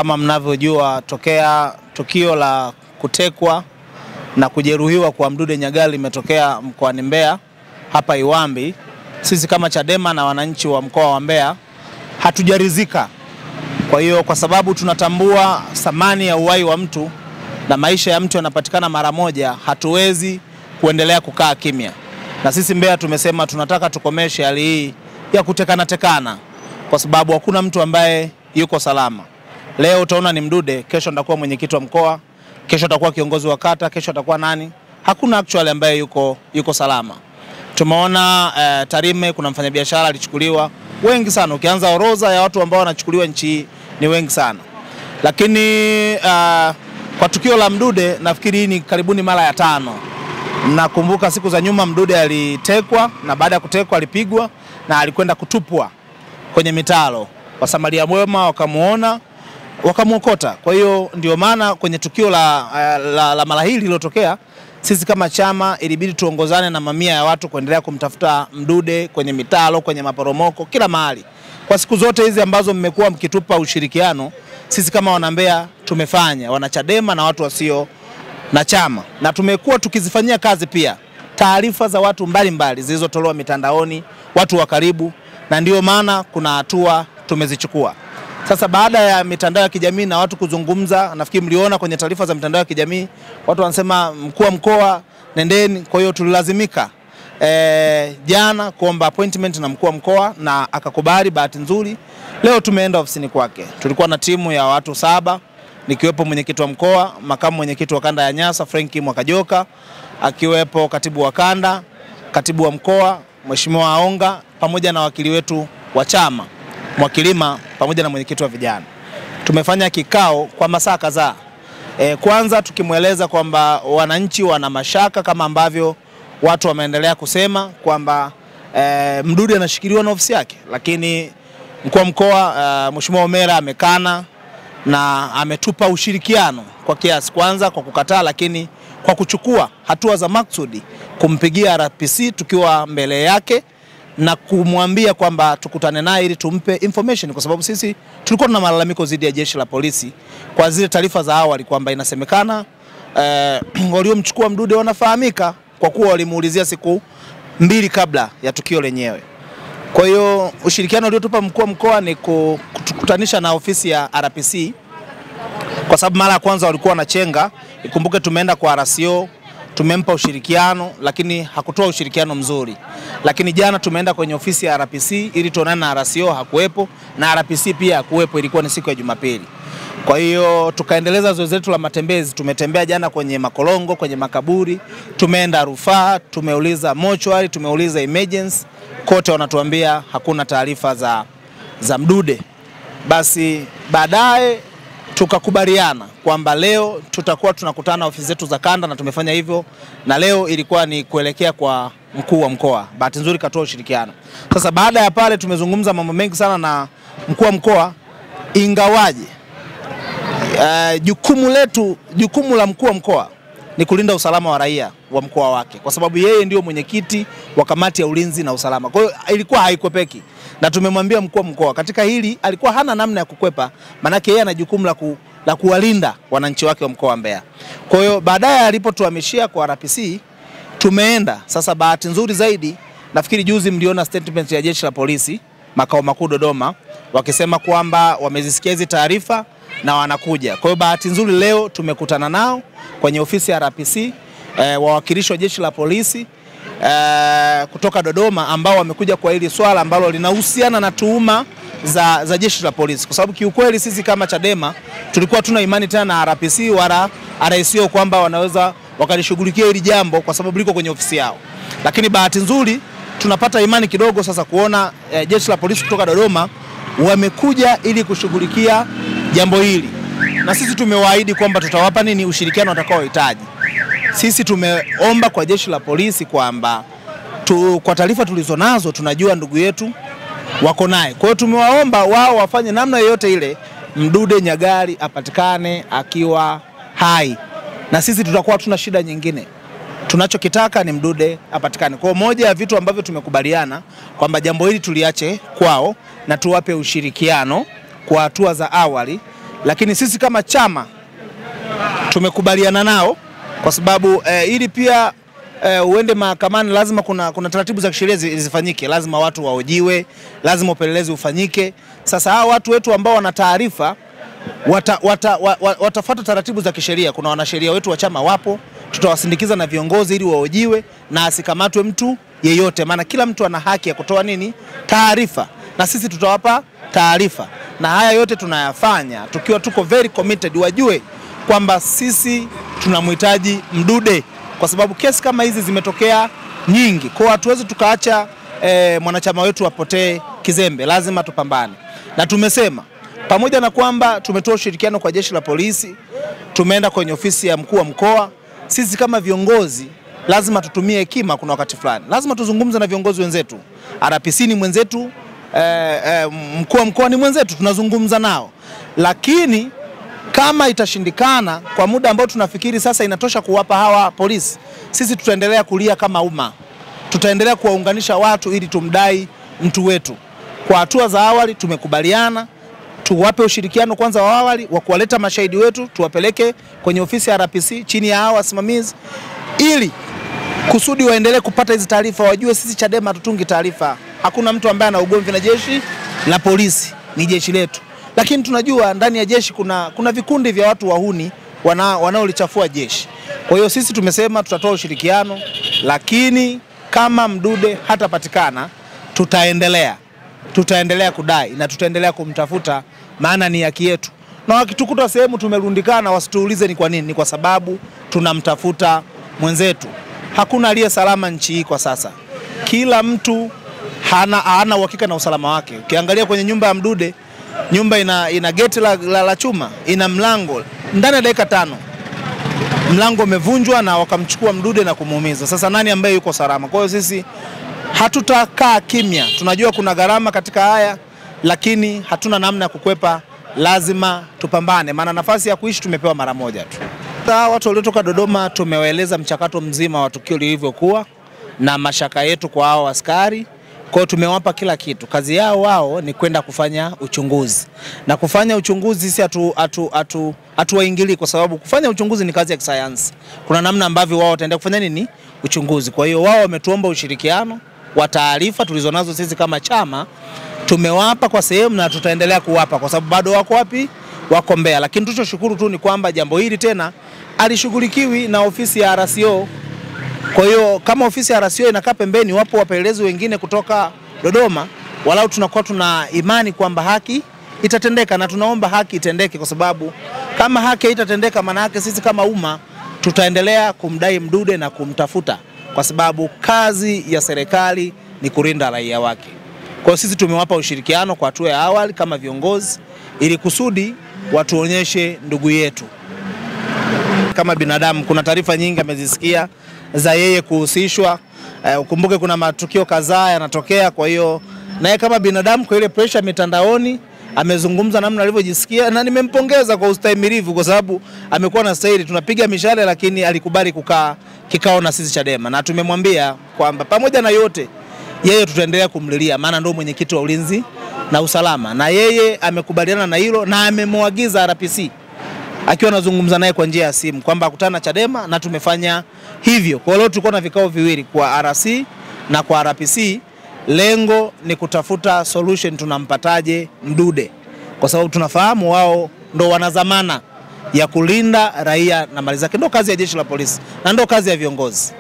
Kama mnavyojua, tokea tukio la kutekwa na kujeruhiwa kwa Mdude Nyagali limetokea mkoani Mbeya hapa Iwambi, sisi kama Chadema na wananchi wa mkoa wa Mbeya hatujaridhika. Kwa hiyo kwa sababu tunatambua thamani ya uhai wa mtu na maisha ya mtu yanapatikana mara moja, hatuwezi kuendelea kukaa kimya. Na sisi Mbeya tumesema tunataka tukomeshe hali hii ya kutekana, kwa sababu hakuna mtu ambaye yuko salama. Leo utaona ni Mdude, kesho atakuwa mwenyekiti wa mkoa, kesho atakuwa kiongozi wa kata, kesho atakuwa nani. Hakuna actually ambaye yuko salama. Tumeona Tarime kuna mfanyabiashara alichukuliwa, wengi sana. Ukianza orodha ya watu ambao wanachukuliwa nchi ni wengi sana. Lakini kwa tukio la Mdude nafikiri ni karibuni mara ya 5. Nakumbuka siku za nyuma Mdude alitekwa, na baada ya kutekwa alipigwa na alikwenda kutupwa kwenye mitalo. Wasamaria mwema wakamuona, wakamuokota. Kwa hiyo ndio maana kwenye tukio la mara hili lilotokea, sisi kama chama ilibidi tuongozane na mamia ya watu kuendelea kumtafuta Mdude kwenye mitalo, kwenye maporomoko, kila mahali. Kwa siku zote hizi ambazo mmekuwa mkitupa ushirikiano, sisi kama wanambea tumefanya, wanachadema na watu wasio na chama, na tumekuwa tukizifanyia kazi pia taarifa za watu mbalimbali zilizotolewa mitandaoni, watu wa karibu, na ndio maana kuna hatua tumezichukua. Sasa baada ya mitandao ya kijamii na watu kuzungumza, nafikiri mliona kwenye taarifa za mitandao ya kijamii, watu wanasema mkuu wa mkoa nendeni. Kwa hiyo tulilazimika jana kuomba appointment na mkuu wa mkoa na akakubali. Bahati nzuri leo tumeenda ofisini kwake. Tulikuwa na timu ya watu 7, nikiwepo mwenyekiti wa mkoa, makamu mwenyekiti wa kanda ya Nyasa Frank Mwakajoka, akiwepo katibu wa kanda, katibu wa mkoa Mheshimiwa Aonga, pamoja na wakili wetu wa chama Mwakilima, pamoja na mwenyekiti wa vijana. Tumefanya kikao kwa masaa kadhaa. Kwanza tukimweleza kwamba wananchi wana mashaka kama ambavyo watu wameendelea kusema kwamba Mdude anashikiliwa na ofisi yake, lakini mkuu wa mkoa Mheshimiwa Omera amekana na ametupa ushirikiano kwa kiasi, kwanza kwa kukataa, lakini kwa kuchukua hatua za maksudi kumpigia RPC tukiwa mbele yake na kumwambia kwamba tukutane naye ili tumpe information, kwa sababu sisi tulikuwa na malalamiko dhidi ya jeshi la polisi kwa zile taarifa za awali kwamba inasemekana waliomchukua Mdude wanafahamika kwa kuwa walimuulizia siku 2 kabla ya tukio lenyewe. Kwa hiyo ushirikiano uliotupa mkuu wa mkoa ni kukutanisha na ofisi ya RPC, kwa sababu mara ya kwanza walikuwa wanachenga. Ikumbuke tumeenda kwa RCO, tumempa ushirikiano lakini hakutoa ushirikiano mzuri. Lakini jana tumeenda kwenye ofisi ya RPC ili tuonane na RCO, hakuwepo, na RPC pia hakuwepo, ilikuwa ni siku ya Jumapili. Kwa hiyo tukaendeleza zoezi letu la matembezi. Tumetembea jana kwenye makolongo, kwenye makaburi, tumeenda rufaa, tumeuliza mortuary, tumeuliza emergency, kote wanatuambia hakuna taarifa za Mdude. Basi baadaye tukakubaliana kwamba leo tutakuwa tunakutana ofisi zetu za kanda, na tumefanya hivyo, na leo ilikuwa ni kuelekea kwa mkuu wa mkoa. Bahati nzuri katoa ushirikiano. Sasa baada ya pale tumezungumza mambo mengi sana na mkuu wa mkoa, ingawaje jukumu la mkuu wa mkoa ni kulinda usalama wa raia wa mkoa wake, kwa sababu yeye ndio mwenyekiti wa kamati ya ulinzi na usalama. Kwa hiyo ilikuwa haikwepeki, na tumemwambia mkuu wa mkoa katika hili alikuwa hana namna ya kukwepa, maana yeye ana jukumu la kuwalinda wananchi wake wa mkoa wa Mbeya. Kwa hiyo baadaye alipotuhamishia kwa RPC tumeenda sasa. Bahati nzuri zaidi, nafikiri juzi mliona statement ya jeshi la polisi makao makuu Dodoma wakisema kwamba wamezisikia hizi taarifa na wanakuja. Kwa hiyo bahati nzuri leo tumekutana nao kwenye ofisi ya RPC, wawakilishi wa jeshi la polisi kutoka Dodoma ambao wamekuja kwa hili swala ambalo linahusiana na tuhuma za jeshi la polisi, kwa sababu kiukweli sisi kama Chadema tulikuwa tuna imani tena na RPC wala RSO kwamba wanaweza wakalishughulikia hili jambo kwa sababu liko kwenye ofisi yao. Lakini bahati nzuri tunapata imani kidogo sasa kuona jeshi la polisi kutoka Dodoma wamekuja ili kushughulikia jambo hili, na sisi tumewaahidi kwamba tutawapa ushirikiano watakaohitaji. Sisi tumeomba kwa jeshi la polisi kwamba kwa taarifa tulizonazo tunajua ndugu yetu wako naye. Kwa hiyo tumewaomba wao wafanye namna yoyote ile Mdude Nyagali apatikane akiwa hai, na sisi tutakuwa tuna shida nyingine. Tunachokitaka ni Mdude apatikane. Kwa moja ya vitu ambavyo tumekubaliana kwamba jambo hili tuliache kwao na tuwape ushirikiano kwa hatua za awali, lakini sisi kama chama tumekubaliana nao kwa sababu ili pia uende mahakamani lazima kuna taratibu za kisheria zifanyike, lazima watu wahojiwe, lazima upelelezi ufanyike. Sasa hao watu wetu ambao wana taarifa watafuata taratibu za kisheria. Kuna wanasheria wetu wa chama wapo, tutawasindikiza na viongozi ili wahojiwe na asikamatwe mtu yeyote, maana kila mtu ana haki ya kutoa taarifa, na sisi tutawapa taarifa. Na haya yote tunayafanya tukiwa tuko very committed, wajue kwamba sisi tunamhitaji Mdude kwa sababu kesi kama hizi zimetokea nyingi. Kwa hatuwezi tukaacha mwanachama wetu apotee kizembe, lazima tupambane. Na tumesema pamoja na kwamba tumetoa ushirikiano kwa jeshi la polisi, tumeenda kwenye ofisi ya mkuu wa mkoa, sisi kama viongozi lazima tutumie hekima. Kuna wakati fulani lazima tuzungumze na viongozi wenzetu. RPC ni mwenzetu, mkuu wa mkoa ni mwenzetu, tunazungumza nao. Lakini kama itashindikana kwa muda ambao tunafikiri sasa inatosha kuwapa hawa polisi, sisi tutaendelea kulia kama umma. Tutaendelea kuwaunganisha watu ili tumdai mtu wetu. Kwa hatua za awali tumekubaliana tuwape ushirikiano kwanza wa awali wa kuwaleta mashahidi wetu, tuwapeleke kwenye ofisi ya RPC chini ya hawa wasimamizi ili kusudi waendelee kupata hizi taarifa. Wajue sisi Chadema hatutungi taarifa. Hakuna mtu ambaye ana ugomvi na jeshi la polisi, ni jeshi letu. Lakini tunajua ndani ya jeshi kuna vikundi vya watu wahuni wanaolichafua jeshi. Kwa hiyo sisi tumesema tutatoa ushirikiano, lakini kama Mdude hatapatikana tutaendelea kudai na tutaendelea kumtafuta, maana ni haki yetu. Na wakitukuta sehemu tumerundikana, wasituulize ni kwa nini. Ni kwa sababu tunamtafuta mwenzetu. Hakuna aliye salama nchi hii kwa sasa. Kila mtu hana uhakika na usalama wake. Ukiangalia kwenye nyumba ya Mdude, nyumba ina geti la chuma, ina mlango. Ndani ya dakika 5 mlango umevunjwa na wakamchukua Mdude na kumuumiza. Sasa nani ambaye yuko salama? Kwa hiyo sisi hatutakaa kimya. Tunajua kuna gharama katika haya, lakini hatuna namna ya kukwepa, lazima tupambane, maana nafasi ya kuishi tumepewa mara moja tu. Watu waliotoka Dodoma tumewaeleza mchakato mzima wa tukio lilivyokuwa na mashaka yetu kwa hao askari. Kwa hiyo tumewapa kila kitu. Kazi yao wao ni kwenda kufanya uchunguzi. Na kufanya uchunguzi sisi hatuwaingilii kwa sababu kufanya uchunguzi ni kazi ya kisayansi. Kuna namna ambavyo wao wataenda kufanya uchunguzi. Kwa hiyo wao wametuomba ushirikiano wa taarifa tulizonazo sisi kama chama. Tumewapa kwa sehemu na tutaendelea kuwapa kwa sababu bado wako wapi? Wako Mbeya. Lakini tulichoshukuru tu ni kwamba jambo hili tena alishughulikiwi na ofisi ya RCO. Kwa hiyo kama ofisi ya RCO inakaa pembeni, wapo wapelelezi wengine kutoka Dodoma, walau tunakuwa tuna imani kwamba haki itatendeka, na tunaomba haki itendeke kwa sababu kama haki itatendeka, maana yake sisi kama umma tutaendelea kumdai Mdude na kumtafuta kwa sababu kazi ya serikali ni kulinda raia wake. Kwa hiyo sisi tumewapa ushirikiano kwa hatua ya awali kama viongozi ili kusudi watuonyeshe ndugu yetu. Kama binadamu kuna taarifa nyingi amezisikia za yeye kuhusishwa. Ukumbuke kuna matukio kadhaa yanatokea, kwa hiyo naye kama binadamu kwa ile pressure mitandaoni amezungumza namna alivyojisikia, na nimempongeza kwa ustahimilivu kwa sababu amekuwa na stahili. Tunapiga mishale lakini alikubali kukaa kikao na sisi Chadema, na tumemwambia kwamba pamoja na yote yeye tutaendelea kumlilia, maana ndio mwenyekiti wa ulinzi na usalama, na yeye amekubaliana na hilo na amemwagiza RPC akiwa anazungumza naye kwa njia ya simu kwamba akutana na Chadema, na tumefanya hivyo. Kwa leo tulikuwa na vikao viwili kwa RC na kwa RPC. Lengo ni kutafuta solution, tunampataje Mdude, kwa sababu tunafahamu wao ndo wana dhamana ya kulinda raia na mali zake. Ndo kazi ya jeshi la polisi na ndo kazi ya viongozi.